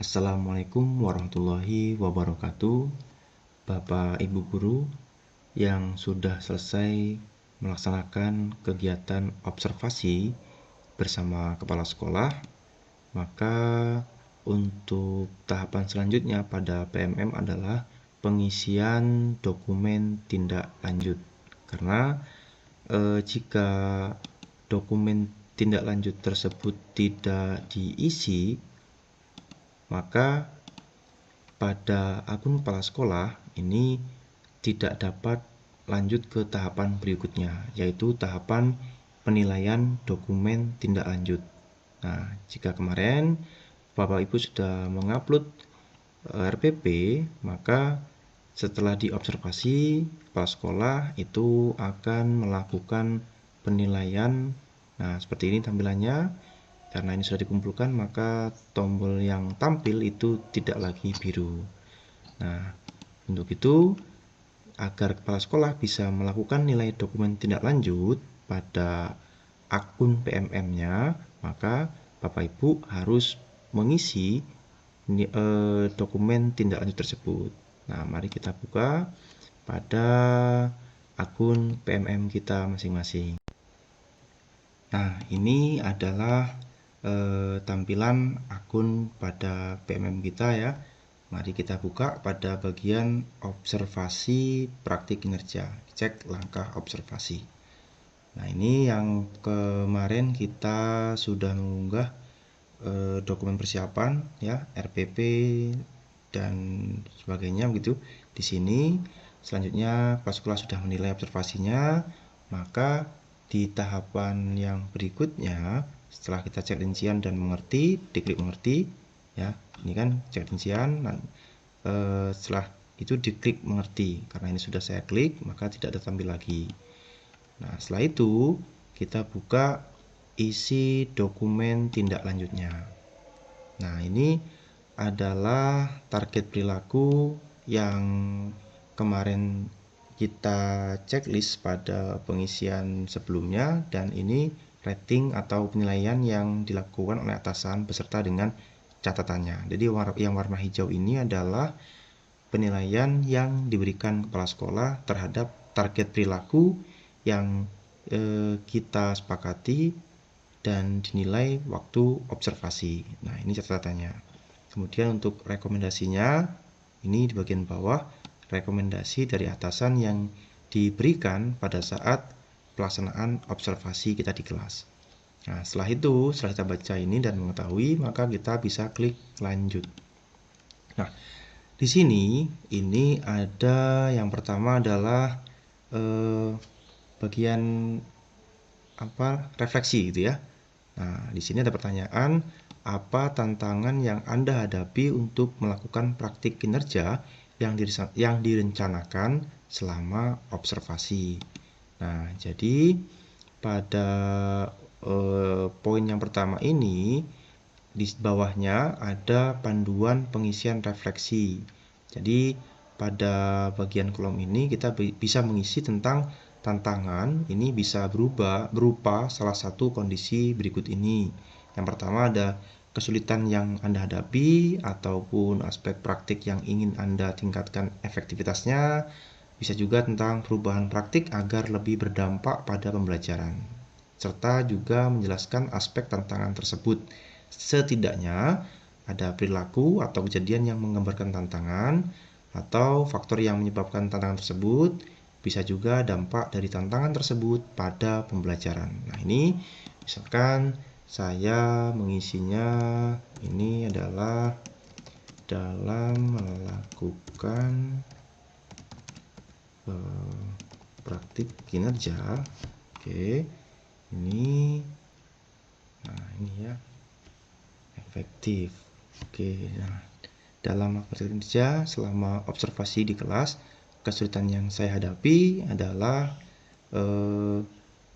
Assalamualaikum warahmatullahi wabarakatuh. Bapak Ibu guru yang sudah selesai melaksanakan kegiatan observasi bersama kepala sekolah, maka untuk tahapan selanjutnya pada PMM adalah pengisian dokumen tindak lanjut. Karena jika dokumen tindak lanjut tersebut tidak diisi, maka pada akun kepala sekolah ini tidak dapat lanjut ke tahapan berikutnya, yaitu tahapan penilaian dokumen tindak lanjut. Nah, jika kemarin Bapak Ibu sudah mengupload RPP, maka setelah diobservasi, kepala sekolah itu akan melakukan penilaian. Nah, seperti ini tampilannya. Karena ini sudah dikumpulkan, maka tombol yang tampil itu tidak lagi biru. Nah, untuk itu, agar kepala sekolah bisa melakukan nilai dokumen tindak lanjut pada akun PMM-nya, maka Bapak Ibu harus mengisi dokumen tindak lanjut tersebut. Nah, mari kita buka pada akun PMM kita masing-masing. Nah, ini adalah tampilan akun pada PMM kita ya. Mari kita buka pada bagian observasi praktik kinerja, cek langkah observasi. Nah, ini yang kemarin kita sudah mengunggah dokumen persiapan ya, RPP dan sebagainya begitu. Di sini selanjutnya kepala sekolah sudah menilai observasinya, maka di tahapan yang berikutnya setelah kita cek rincian dan mengerti, diklik mengerti ya. Ini kan cek rincian, setelah itu diklik mengerti. Karena ini sudah saya klik, maka tidak ada tampil lagi. Nah, setelah itu kita buka isi dokumen tindak lanjutnya. Nah, ini adalah target perilaku yang kemarin kita checklist pada pengisian sebelumnya, dan ini rating atau penilaian yang dilakukan oleh atasan beserta dengan catatannya. Jadi yang warna hijau ini adalah penilaian yang diberikan kepala sekolah terhadap target perilaku yang kita sepakati dan dinilai waktu observasi. Nah, ini catatannya. Kemudian untuk rekomendasinya, ini di bagian bawah, rekomendasi dari atasan yang diberikan pada saat pelaksanaan observasi kita di kelas. Nah, setelah itu, setelah kita baca ini dan mengetahui, maka kita bisa klik lanjut. Nah, di sini ini ada yang pertama adalah bagian refleksi gitu ya. Nah, di sini ada pertanyaan, apa tantangan yang Anda hadapi untuk melakukan praktik kinerja yang direncanakan selama observasi. Nah, jadi pada poin yang pertama ini di bawahnya ada panduan pengisian refleksi. Jadi pada bagian kolom ini kita bisa mengisi tentang tantangan. Ini bisa berupa salah satu kondisi berikut ini. Yang pertama ada kesulitan yang Anda hadapi ataupun aspek praktik yang ingin Anda tingkatkan efektivitasnya. Bisa juga tentang perubahan praktik agar lebih berdampak pada pembelajaran. Serta juga menjelaskan aspek tantangan tersebut. Setidaknya ada perilaku atau kejadian yang menggambarkan tantangan atau faktor yang menyebabkan tantangan tersebut. Bisa juga dampak dari tantangan tersebut pada pembelajaran. Nah, ini misalkan saya mengisinya ini adalah dalam melakukan praktik kinerja. Oke, ini nah ini ya, efektif. Oke, nah dalam praktik kinerja selama observasi di kelas, kesulitan yang saya hadapi adalah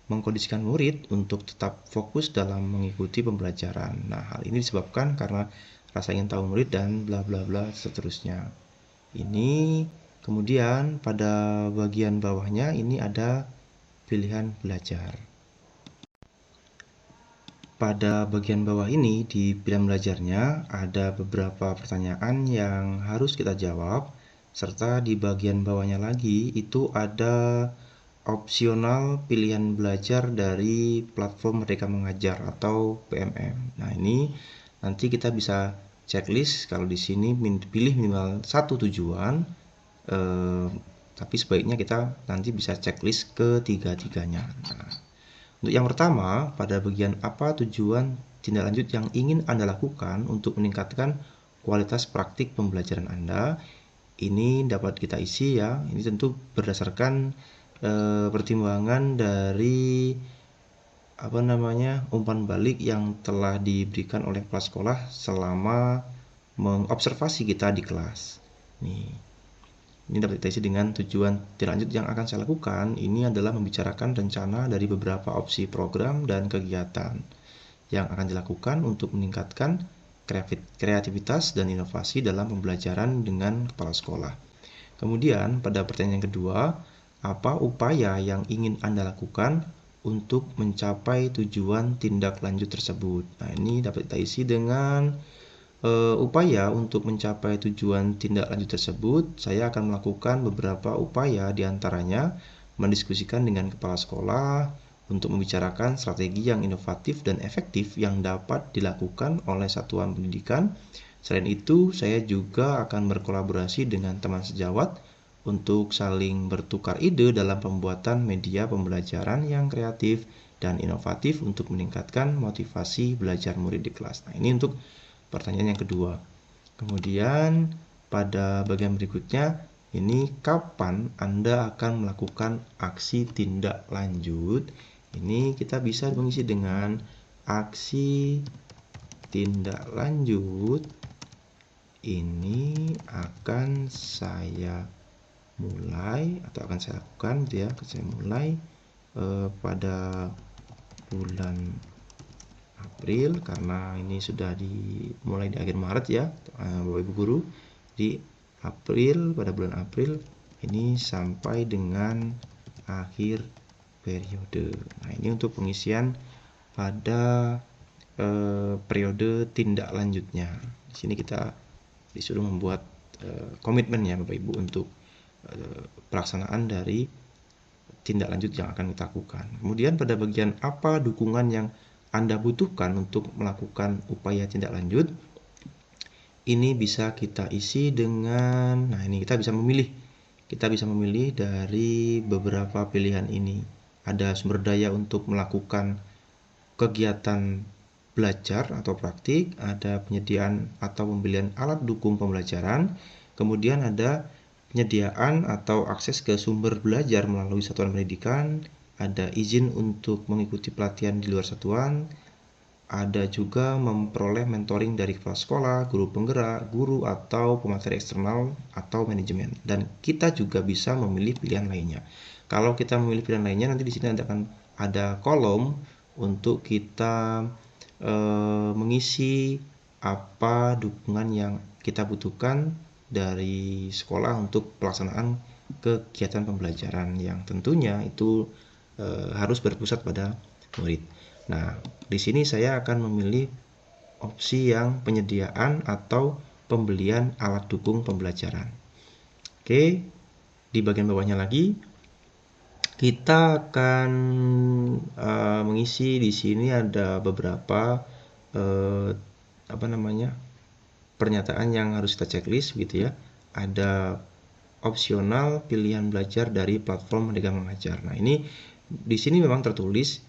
mengkondisikan murid untuk tetap fokus dalam mengikuti pembelajaran. Nah, hal ini disebabkan karena rasa ingin tahu murid dan bla bla bla seterusnya. Ini kemudian pada bagian bawahnya ini ada pilihan belajar. pada bagian bawah ini di pilihan belajarnya ada beberapa pertanyaan yang harus kita jawab, serta di bagian bawahnya lagi itu ada opsional pilihan belajar dari platform Merdeka Mengajar atau PMM. Nah, ini nanti kita bisa checklist kalau di sini pilih minimal satu tujuan, tapi sebaiknya kita nanti bisa checklist ketiga-tiganya. Nah, untuk yang pertama, pada bagian apa tujuan tindak lanjut yang ingin Anda lakukan untuk meningkatkan kualitas praktik pembelajaran Anda, ini dapat kita isi ya. Ini tentu berdasarkan pertimbangan dari umpan balik yang telah diberikan oleh kepala sekolah selama mengobservasi kita di kelas. Ini dapat kita isi dengan tujuan tindak lanjut yang akan saya lakukan. Ini adalah membicarakan rencana dari beberapa opsi program dan kegiatan yang akan dilakukan untuk meningkatkan kreativitas dan inovasi dalam pembelajaran dengan kepala sekolah. Kemudian pada pertanyaan yang kedua, apa upaya yang ingin Anda lakukan untuk mencapai tujuan tindak lanjut tersebut? Nah, ini dapat kita isi dengan upaya untuk mencapai tujuan tindak lanjut tersebut. Saya akan melakukan beberapa upaya, diantaranya mendiskusikan dengan kepala sekolah untuk membicarakan strategi yang inovatif dan efektif yang dapat dilakukan oleh satuan pendidikan. Selain itu, saya juga akan berkolaborasi dengan teman sejawat untuk saling bertukar ide dalam pembuatan media pembelajaran yang kreatif dan inovatif untuk meningkatkan motivasi belajar murid di kelas. Nah, ini untuk pertanyaan yang kedua. Kemudian pada bagian berikutnya, ini kapan Anda akan melakukan aksi tindak lanjut? Ini kita bisa mengisi dengan aksi tindak lanjut ini akan saya mulai atau akan saya lakukan gitu ya. Saya mulai pada bulan April, karena ini sudah dimulai di akhir Maret ya, Bapak Ibu guru. Di April, pada bulan April ini sampai dengan akhir periode. Nah, ini untuk pengisian pada periode tindak lanjutnya. Di sini kita disuruh membuat komitmen ya Bapak Ibu untuk pelaksanaan dari tindak lanjut yang akan kita lakukan. Kemudian pada bagian apa dukungan yang Anda butuhkan untuk melakukan upaya tindak lanjut, ini bisa kita isi dengan, nah ini kita bisa memilih dari beberapa pilihan ini. Ada sumber daya untuk melakukan kegiatan belajar atau praktik, ada penyediaan atau pembelian alat dukung pembelajaran, kemudian ada penyediaan atau akses ke sumber belajar melalui satuan pendidikan, ada izin untuk mengikuti pelatihan di luar satuan, ada juga memperoleh mentoring dari kepala sekolah, guru penggerak, guru atau pemateri eksternal atau manajemen. Dan kita juga bisa memilih pilihan lainnya. Kalau kita memilih pilihan lainnya, nanti di sini akan ada kolom untuk kita mengisi apa dukungan yang kita butuhkan dari sekolah untuk pelaksanaan kegiatan pembelajaran yang tentunya itu harus berpusat pada murid. Nah, di sini saya akan memilih opsi yang penyediaan atau pembelian alat dukung pembelajaran. Oke, di bagian bawahnya lagi kita akan mengisi di sini ada beberapa pernyataan yang harus kita checklist gitu ya. Ada opsional pilihan belajar dari platform Merdeka Mengajar. Nah, ini di sini memang tertulis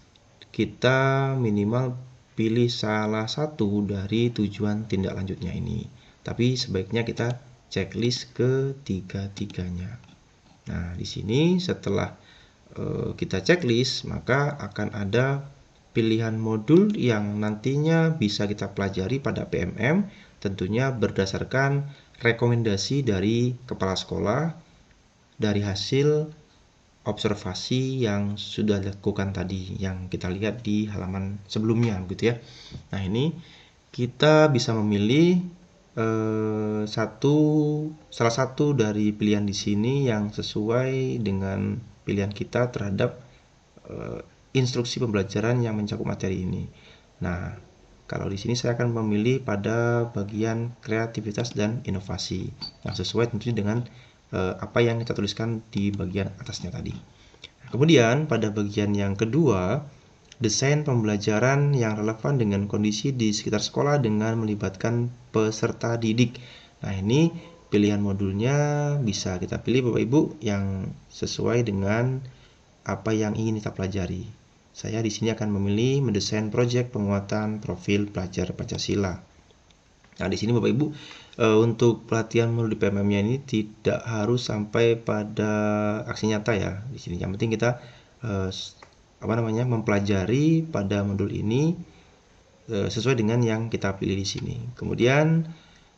kita minimal pilih salah satu dari tujuan tindak lanjutnya ini. Tapi sebaiknya kita checklist ketiga-tiganya. Nah, di sini setelah kita checklist, maka akan ada pilihan modul yang nantinya bisa kita pelajari pada PMM, tentunya berdasarkan rekomendasi dari kepala sekolah dari hasil observasi yang sudah dilakukan tadi yang kita lihat di halaman sebelumnya gitu ya. Nah, ini kita bisa memilih salah satu dari pilihan di sini yang sesuai dengan pilihan kita terhadap instruksi pembelajaran yang mencakup materi ini. Nah, kalau di sini saya akan memilih pada bagian kreativitas dan inovasi yang sesuai tentunya dengan apa yang kita tuliskan di bagian atasnya tadi. Kemudian pada bagian yang kedua, desain pembelajaran yang relevan dengan kondisi di sekitar sekolah dengan melibatkan peserta didik. Nah, ini pilihan modulnya bisa kita pilih Bapak Ibu yang sesuai dengan apa yang ingin kita pelajari. Saya di sini akan memilih mendesain proyek penguatan profil pelajar Pancasila. Nah, di sini Bapak Ibu untuk pelatihan modul di PMM-nya ini tidak harus sampai pada aksi nyata ya. Di sini yang penting kita mempelajari pada modul ini sesuai dengan yang kita pilih di sini. Kemudian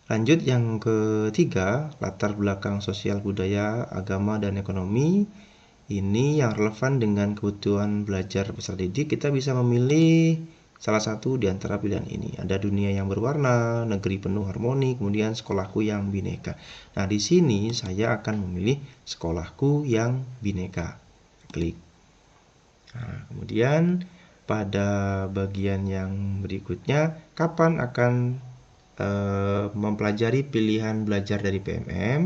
lanjut yang ketiga, latar belakang sosial budaya, agama dan ekonomi. Ini yang relevan dengan kebutuhan belajar peserta didik. Kita bisa memilih salah satu di antara pilihan ini. Ada dunia yang berwarna, negeri penuh harmoni, kemudian sekolahku yang bineka. Nah, di sini saya akan memilih sekolahku yang bineka. Klik. Nah, kemudian pada bagian yang berikutnya, kapan akan mempelajari pilihan belajar dari PMM.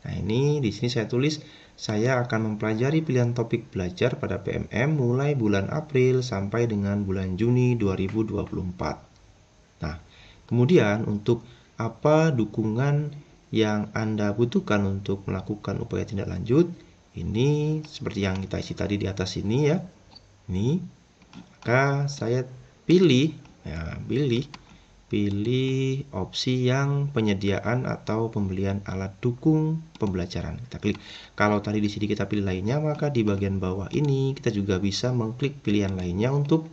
Nah, ini di sini saya tulis saya akan mempelajari pilihan topik belajar pada PMM mulai bulan April sampai dengan bulan Juni 2024. Nah, kemudian untuk apa dukungan yang Anda butuhkan untuk melakukan upaya tindak lanjut, ini seperti yang kita isi tadi di atas ini ya. Ini, maka saya pilih opsi yang penyediaan atau pembelian alat dukung pembelajaran. Kita klik. Kalau tadi di sini kita pilih lainnya, maka di bagian bawah ini kita juga bisa mengklik pilihan lainnya untuk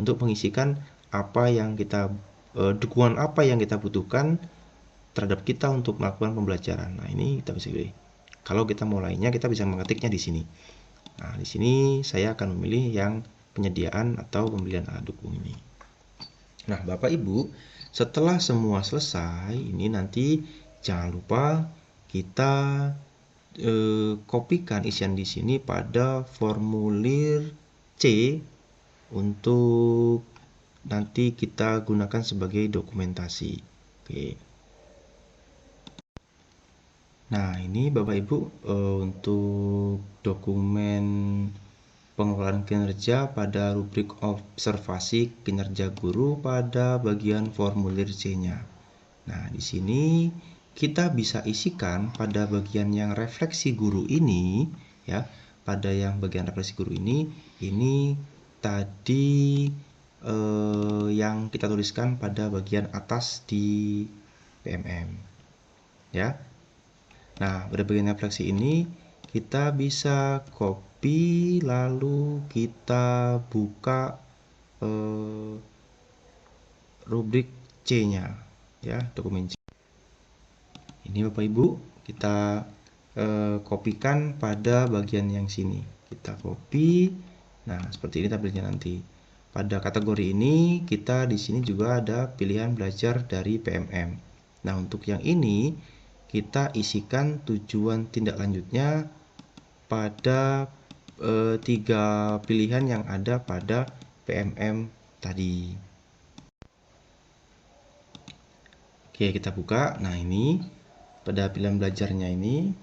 untuk mengisikan apa yang kita dukungan apa yang kita butuhkan terhadap kita untuk melakukan pembelajaran. Nah, ini kita bisa pilih. Kalau kita mau lainnya, kita bisa mengetiknya di sini. Nah, di sini saya akan memilih yang penyediaan atau pembelian alat dukung ini. Nah, Bapak Ibu, setelah semua selesai, ini nanti jangan lupa kita kopikan isian di sini pada formulir C untuk nanti kita gunakan sebagai dokumentasi. Oke. Nah, ini Bapak Ibu untuk dokumen pengelolaan kinerja pada rubrik observasi kinerja guru pada bagian formulir C-nya. Nah, di sini kita bisa isikan pada bagian yang refleksi guru ini ya. Pada yang bagian refleksi guru ini tadi yang kita tuliskan pada bagian atas di PMM ya. Nah, pada bagian refleksi ini kita bisa copy lalu kita buka rubrik C-nya ya, dokumen C. Ini Bapak Ibu, kita kopikan pada bagian yang sini. Kita copy. Nah, seperti ini tampilnya nanti. Pada kategori ini kita di sini juga ada pilihan belajar dari PMM. Nah, untuk yang ini kita isikan tujuan tindak lanjutnya pada 3 pilihan yang ada pada PMM tadi. Oke, kita buka. Nah, ini pada pilihan belajarnya ini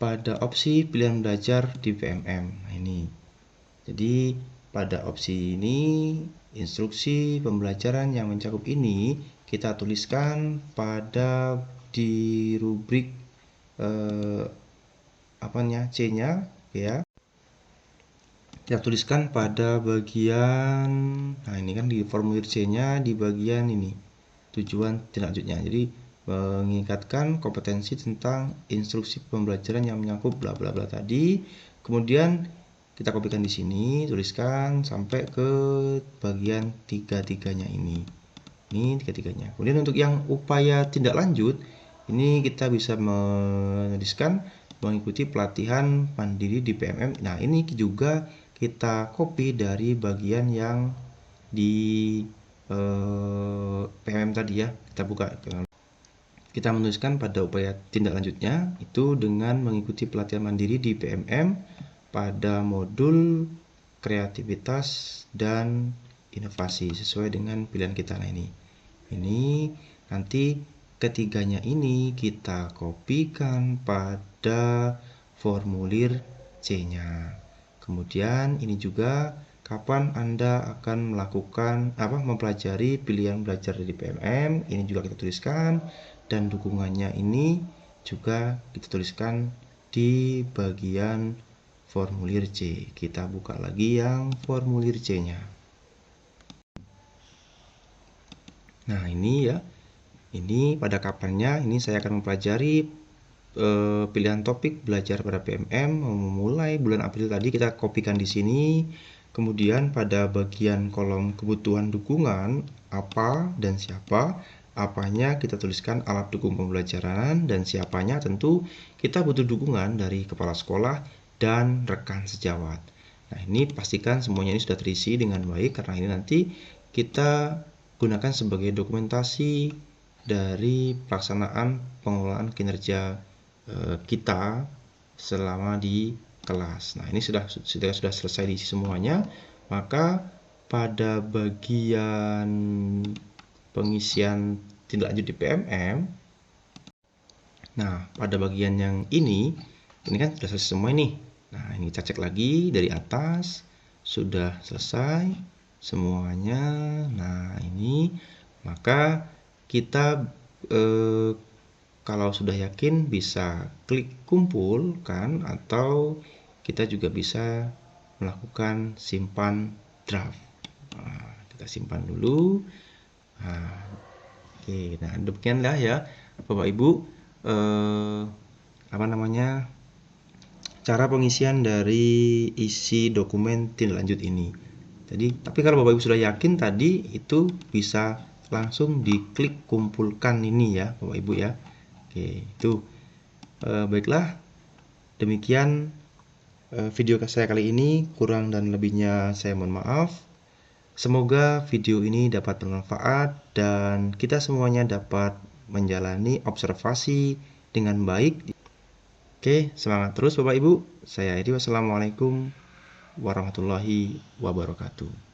pada opsi pilihan belajar di PMM. Nah, ini. Jadi pada opsi ini instruksi pembelajaran yang mencakup ini kita tuliskan pada di rubrik C-nya ya. Kita tuliskan pada bagian ini kan di formulir C-nya di bagian ini tujuan tindak lanjutnya. Jadi mengingatkan kompetensi tentang instruksi pembelajaran yang menyangkut bla bla bla tadi. Kemudian kita kopikan di sini, tuliskan sampai ke bagian tiga-tiganya ini. Ini tiga-tiganya. Kemudian untuk yang upaya tindak lanjut, ini kita bisa menuliskan mengikuti pelatihan mandiri di PMM. Nah, ini juga kita copy dari bagian yang di PMM tadi ya. Kita buka. Kita menuliskan pada upaya tindak lanjutnya itu dengan mengikuti pelatihan mandiri di PMM pada modul kreativitas dan inovasi sesuai dengan pilihan kita. Nah, ini nanti ketiganya ini kita kopikan pada formulir C-nya. Kemudian ini juga kapan Anda akan melakukan mempelajari pilihan belajar dari PMM, ini juga kita tuliskan, dan dukungannya ini juga kita tuliskan di bagian formulir C. Kita buka lagi yang formulir C-nya. Nah, ini ya. Ini pada kapannya ini saya akan mempelajari pilihan topik belajar pada PMM memulai bulan April tadi kita kopikan di sini. Kemudian pada bagian kolom kebutuhan dukungan apa dan siapa, apanya kita tuliskan alat dukung pembelajaran, dan siapanya tentu kita butuh dukungan dari kepala sekolah dan rekan sejawat. Nah, ini pastikan semuanya ini sudah terisi dengan baik karena ini nanti kita gunakan sebagai dokumentasi dari pelaksanaan pengelolaan kinerja kita selama di kelas. Nah, ini sudah selesai diisi semuanya. Maka pada bagian pengisian tindak lanjut di PMM, nah pada bagian yang ini kan sudah selesai semua ini. Nah, ini kita cek lagi dari atas, sudah selesai semuanya. Nah, ini maka kita kalau sudah yakin bisa klik kumpulkan, atau kita juga bisa melakukan simpan draft. Nah, kita simpan dulu. Nah, oke, nah demikianlah ya Bapak Ibu cara pengisian dari isi dokumen tindak lanjut ini. Tapi kalau Bapak Ibu sudah yakin tadi, itu bisa langsung diklik kumpulkan ini ya Bapak Ibu ya. Oke, itu baiklah, demikian video saya kali ini. Kurang dan lebihnya saya mohon maaf. Semoga video ini dapat bermanfaat dan kita semuanya dapat menjalani observasi dengan baik. Oke, semangat terus Bapak Ibu. Saya Edi, wassalamualaikum warahmatullahi wabarakatuh.